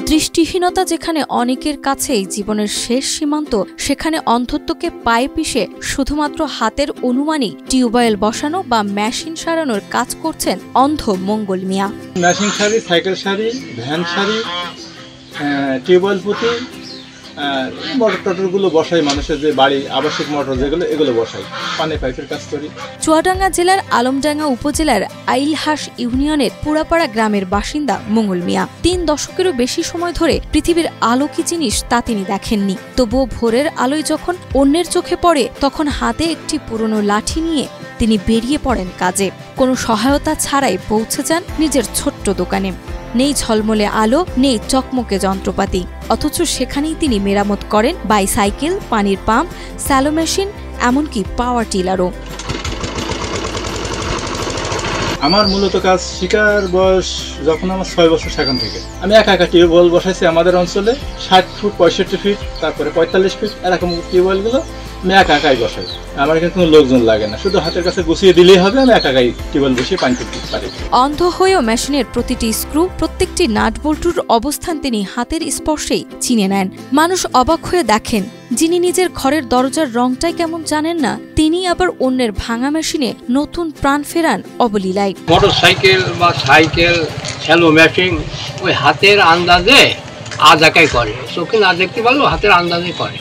দৃষ্টিহীনতা যেখানে অনেকের কাছেই জীবনের শেষ সীমান্ত, সেখানে অন্ধত্বকে পায়ে পিষে শুধুমাত্র হাতের অনুমানই টিউবওয়েল বসানো বা মেশিন সারানোর কাজ করছেন অন্ধ মঙ্গল মিয়া। মেশিন সারি, সাইকেল সারি, ভ্যান সারি, টিউবওয়েল পুঁতি, মোটর টটরগুলো বসাই, মানুষের যে বাড়ি আবাসিক মোটর যেগুলো, এগুলো বসাই, পানি পাইপের কাজ করি। চুয়াডাঙ্গা জেলার আলমডাঙ্গা উপজেলার আইলহাস ইউনিয়নের পুরাপাড়া গ্রামের বাসিন্দা মঙ্গল মিয়া ৩ দশকেরও বেশি সময় ধরে পৃথিবীর আলো কি জিনিস তা তিনি দেখেননি। তবুও ভোরের আলোয় যখন অন্যের চোখে পড়ে, তখন হাতে একটি পুরনো লাঠি নিয়ে তিনি বেরিয়ে পড়েন কাজে। কোনো সহায়তা ছাড়াই পৌঁছে যান নিজের ছোট্ট দোকানে। নেই ঝলমলে আলো, নেই চকমকে যন্ত্রপাতি, অথচ সেখানেই তিনি মেরামত করেন বাইসাইকেল, পানির পাম্প, স্যালো মেশিন, এমনকি পাওয়ার টিলারও। আমার মূলত কাজ শিকার বয়স যখন আমার 6 বছর, সেখান থেকে আমি একা একা টিউবওয়েল বসাইছি আমাদের অঞ্চলে 60 ফুট, 65 ফিট, তারপরে 45 ফিট, এরকম টিউবওয়েলগুলো আমি একা একাই বসাই। আমার এখানে কোনো লোকজন লাগে না, শুধু হাতের কাছে গুছিয়ে দিলেই হবে, আমি একা একাই টিউবওয়েল বসিয়ে পানি তুলতে পারি। অন্ধ হয়েও মেশিনের প্রতিটি স্ক্রু, প্রত্যেকটি নাট বল্টুর অবস্থান তিনি হাতের স্পর্শেই চিনে নেন। মানুষ অবাক হয়ে দেখেন, যিনি নিজের ঘরের দরজার রংটাই কেমন জানেন না, তিনি আবার অন্যের ভাঙা মেশিনে নতুন প্রাণ ফেরান অবলীলায়। মোটর সাইকেল বা সাইকেল, স্যালো মেশিন ওই হাতের আন্দাজে আজ একাই করে, চোখে না দেখতে পারলেও হাতের আন্দাজে করে।